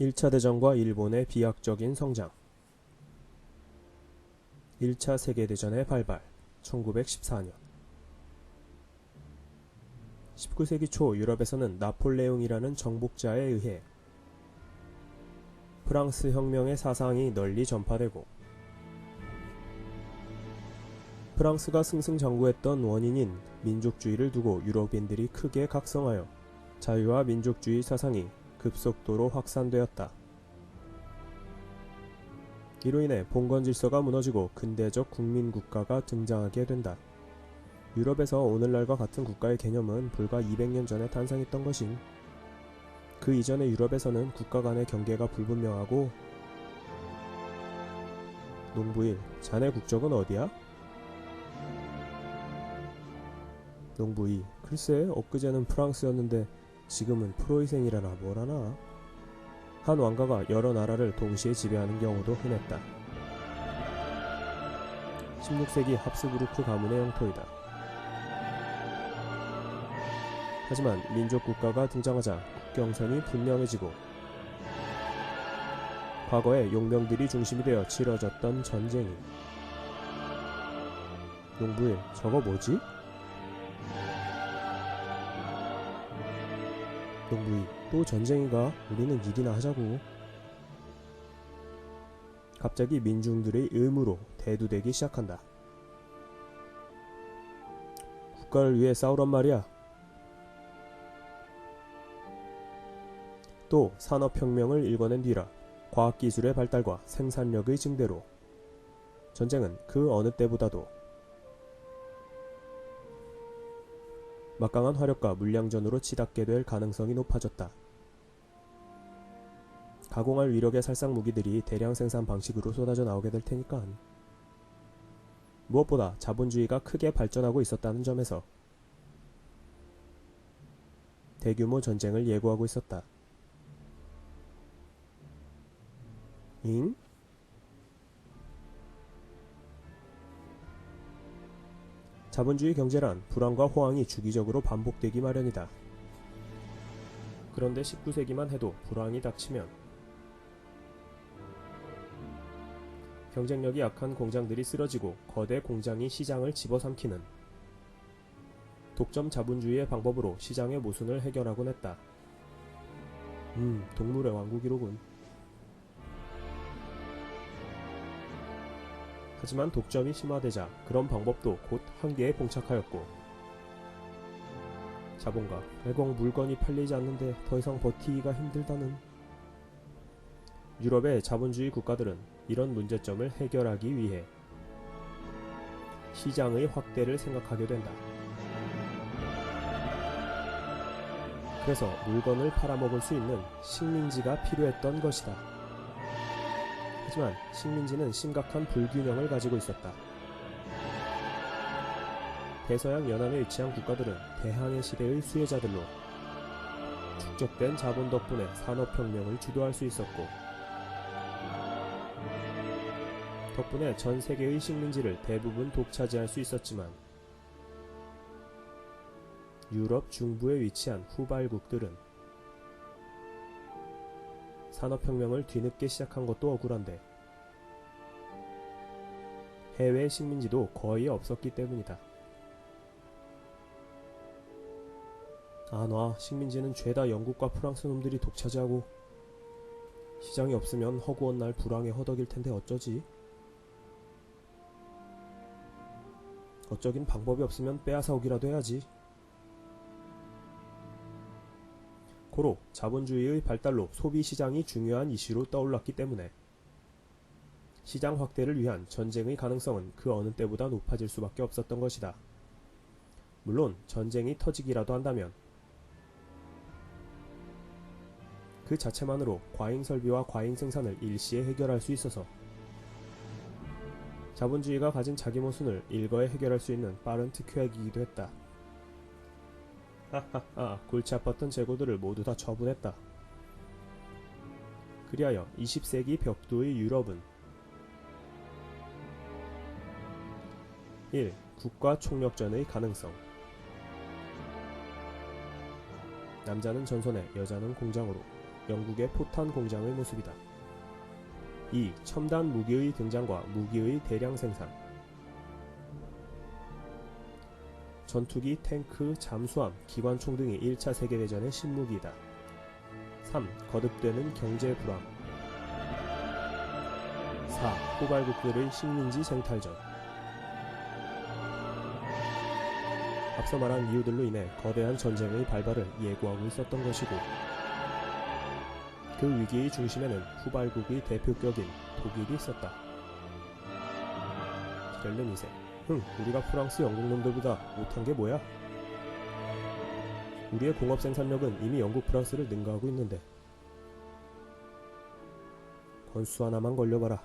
1차 대전과 일본의 비약적인 성장. 1차 세계대전의 발발. 1914년. 19세기 초 유럽에서는 나폴레옹이라는 정복자에 의해 프랑스 혁명의 사상이 널리 전파되고, 프랑스가 승승장구했던 원인인 민족주의를 두고 유럽인들이 크게 각성하여 자유와 민족주의 사상이 급속도로 확산되었다. 이로 인해 봉건 질서가 무너지고 근대적 국민국가가 등장하게 된다. 유럽에서 오늘날과 같은 국가의 개념은 불과 200년 전에 탄생했던 것임. 그 이전의 유럽에서는 국가 간의 경계가 불분명하고, 농부일, 자네 국적은 어디야? 농부이, 글쎄 엊그제는 프랑스였는데 지금은 프로이센이라나 뭐라나. 한 왕가가 여러 나라를 동시에 지배하는 경우도 흔했다. 16세기 합스부르크 가문의 영토이다. 하지만 민족 국가가 등장하자 국경선이 분명해지고, 과거에 용병들이 중심이 되어 치러졌던 전쟁이. 농부일, 저거 뭐지? 농부이, 또 전쟁인가? 우리는 일이나 하자고. 갑자기 민중들의 의무로 대두되기 시작한다. 국가를 위해 싸우란 말이야. 또 산업혁명을 일궈낸 뒤라 과학기술의 발달과 생산력의 증대로 전쟁은 그 어느 때보다도 막강한 화력과 물량전으로 치닫게 될 가능성이 높아졌다. 가공할 위력의 살상 무기들이 대량 생산 방식으로 쏟아져 나오게 될 테니까. 무엇보다 자본주의가 크게 발전하고 있었다는 점에서 대규모 전쟁을 예고하고 있었다. 잉? 자본주의 경제란 불황과 호황이 주기적으로 반복되기 마련이다. 그런데 19세기만 해도 불황이 닥치면 경쟁력이 약한 공장들이 쓰러지고 거대 공장이 시장을 집어삼키는 독점 자본주의의 방법으로 시장의 모순을 해결하곤 했다. 동물의 왕국이로군. 하지만 독점이 심화되자 그런 방법도 곧 한계에 봉착하였고, 자본가, 애공 물건이 팔리지 않는데 더 이상 버티기가 힘들다는. 유럽의 자본주의 국가들은 이런 문제점을 해결하기 위해 시장의 확대를 생각하게 된다. 그래서 물건을 팔아먹을 수 있는 식민지가 필요했던 것이다. 하지만 식민지는 심각한 불균형을 가지고 있었다. 대서양 연안에 위치한 국가들은 대항해 시대의 수혜자들로 축적된 자본 덕분에 산업혁명을 주도할 수 있었고, 덕분에 전 세계의 식민지를 대부분 독차지할 수 있었지만, 유럽 중부에 위치한 후발국들은 산업혁명을 뒤늦게 시작한 것도 억울한데 해외 식민지도 거의 없었기 때문이다. 놔. 식민지는 죄다 영국과 프랑스 놈들이 독차지하고, 시장이 없으면 허구한 날 불황에 허덕일 텐데 어쩌지? 어쩌긴 방법이 없으면 빼앗아오기라도 해야지. 고로 자본주의의 발달로 소비시장이 중요한 이슈로 떠올랐기 때문에 시장 확대를 위한 전쟁의 가능성은 그 어느 때보다 높아질 수밖에 없었던 것이다. 물론 전쟁이 터지기라도 한다면 그 자체만으로 과잉 설비와 과잉 생산을 일시에 해결할 수 있어서 자본주의가 가진 자기 모순을 일거에 해결할 수 있는 빠른 특효약이기도 했다. 하하하, 골치 아팠던 재고들을 모두 다 처분했다. 그리하여 20세기 벽두의 유럽은 1. 국가 총력전의 가능성. 남자는 전선에, 여자는 공장으로. 영국의 포탄 공장의 모습이다. 2. 첨단 무기의 등장과 무기의 대량 생산. 전투기, 탱크, 잠수함, 기관총 등이 1차 세계대전의 신무기이다. 3. 거듭되는 경제 불황. 4. 후발국들의 식민지 쟁탈전. 앞서 말한 이유들로 인해 거대한 전쟁의 발발을 예고하고 있었던 것이고, 그 위기의 중심에는 후발국의 대표격인 독일이 있었다. 기렐름 2세. 우리가 프랑스 영국 놈들보다 못한 게 뭐야? 우리의 공업 생산력은 이미 영국 프랑스를 능가하고 있는데 건수 하나만 걸려봐라.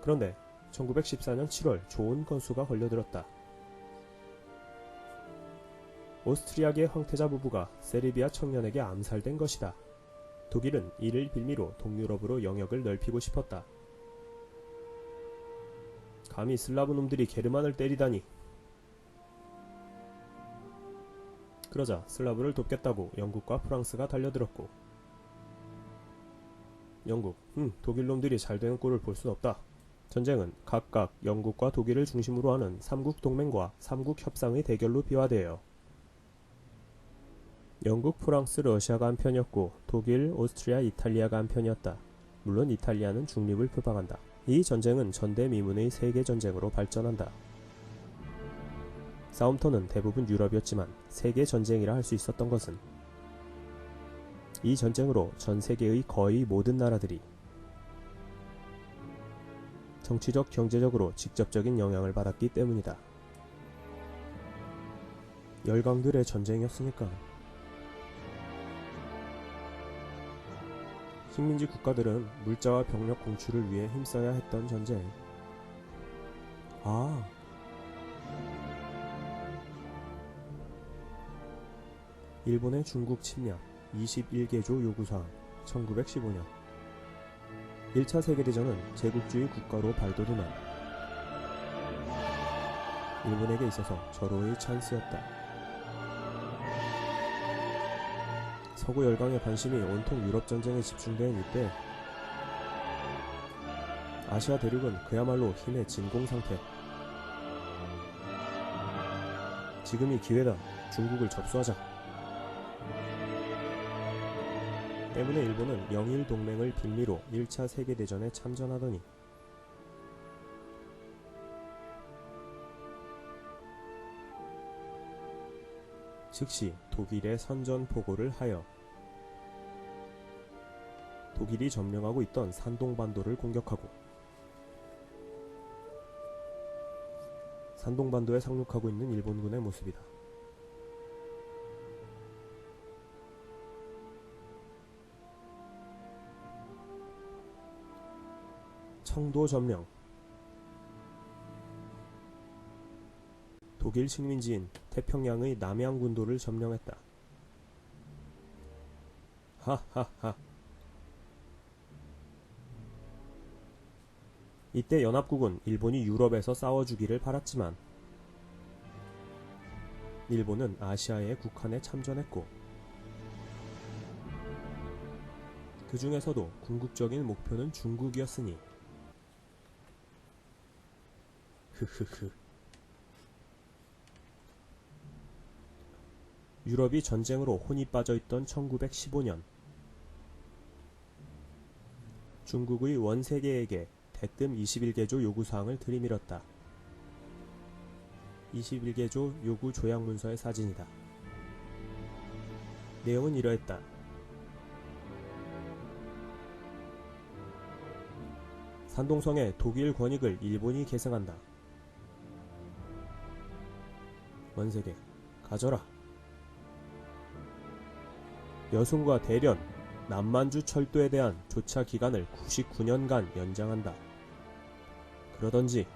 그런데 1914년 7월 좋은 건수가 걸려들었다. 오스트리아계 황태자 부부가 세르비아 청년에게 암살된 것이다. 독일은 이를 빌미로 동유럽으로 영역을 넓히고 싶었다. 감히 슬라브 놈들이 게르만을 때리다니. 그러자 슬라브를 돕겠다고 영국과 프랑스가 달려들었고, 영국, 독일 놈들이 잘 되는 꼴을 볼 순 없다. 전쟁은 각각 영국과 독일을 중심으로 하는 삼국 동맹과 삼국 협상의 대결로 비화되어 영국, 프랑스, 러시아가 한 편이었고 독일, 오스트리아, 이탈리아가 한 편이었다. 물론 이탈리아는 중립을 표방한다. 이 전쟁은 전대미문의 세계전쟁으로 발전한다. 싸움터는 대부분 유럽이었지만 세계전쟁이라 할 수 있었던 것은 이 전쟁으로 전 세계의 거의 모든 나라들이 정치적, 경제적으로 직접적인 영향을 받았기 때문이다. 열강들의 전쟁이었으니까. 식민지 국가들은 물자와 병력 공출을 위해 힘써야 했던 전쟁. 일본의 중국 침략 21개조 요구사항 1915년. 1차 세계대전은 제국주의 국가로 발돋움한 일본에게 있어서 절호의 찬스였다. 서구 열강의 관심이 온통 유럽 전쟁에 집중된 이때 아시아 대륙은 그야말로 힘의 진공 상태. 지금이 기회다. 중국을 접수하자. 때문에 일본은 영일 동맹을 빌미로 1차 세계대전에 참전하더니 즉시 독일에 선전포고를 하여 독일이 점령하고 있던 산동반도를 공격하고 산동반도에 상륙하고 있는 일본군의 모습이다. 청도 점령. 독일 식민지인 태평양의 남양군도를 점령했다. 하하하. 이때 연합국은 일본이 유럽에서 싸워주기를 바랐지만 일본은 아시아의 국한에 참전했고 그 중에서도 궁극적인 목표는 중국이었으니 흐흐흐. 유럽이 전쟁으로 혼이 빠져있던 1915년 중국의 원세계에게 대뜸 21개조 요구사항을 들이밀었다. 21개조 요구 조약문서의 사진이다. 내용은 이러했다. 산동성의 독일 권익을 일본이 계승한다. 원세계, 가져라. 여순과 대련, 남만주 철도에 대한 조차 기간을 99년간 연장한다. 그러던지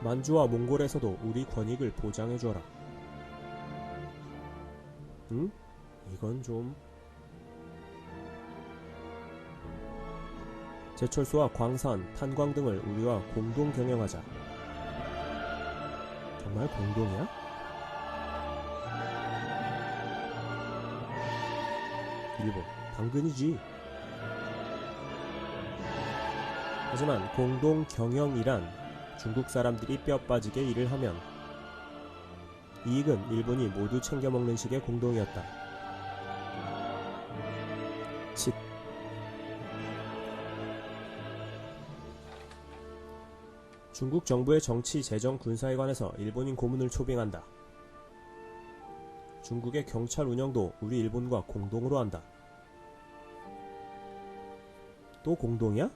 만주와 몽골에서도 우리 권익을 보장해줘라. 응? 이건 좀... 제철소와 광산, 탄광 등을 우리와 공동 경영하자. 정말 공동이야? 일본, 당근이지. 하지만 공동 경영이란 중국 사람들이 뼈 빠지게 일을 하면 이익은 일본이 모두 챙겨 먹는 식의 공동이었다. 칫. 중국 정부의 정치, 재정, 군사에 관해서 일본인 고문을 초빙한다. 중국의 경찰 운영도 우리 일본과 공동으로 한다. 또 공동이야?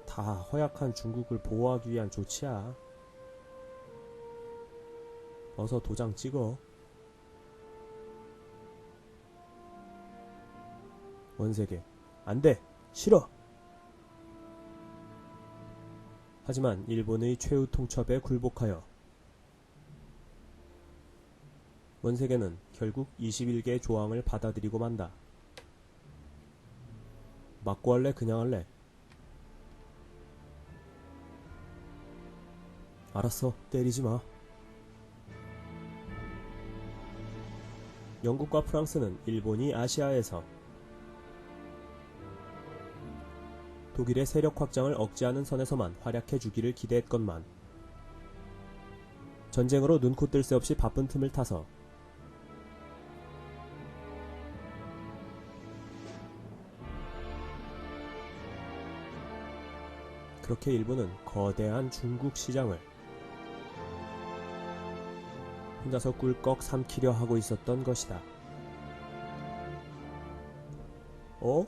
다 허약한 중국을 보호하기 위한 조치야. 어서 도장 찍어. 원세계, 안 돼! 싫어! 하지만 일본의 최후 통첩에 굴복하여 원세계는 결국 21개의 조항을 받아들이고 만다. 맞고 할래? 그냥 할래? 알았어, 때리지 마. 영국과 프랑스는 일본이 아시아에서 독일의 세력 확장을 억제하는 선에서만 활약해주기를 기대했건만 전쟁으로 눈코 뜰 새 없이 바쁜 틈을 타서 그렇게 일본은 거대한 중국 시장을 혼자서 꿀꺽 삼키려 하고 있었던 것이다. 어?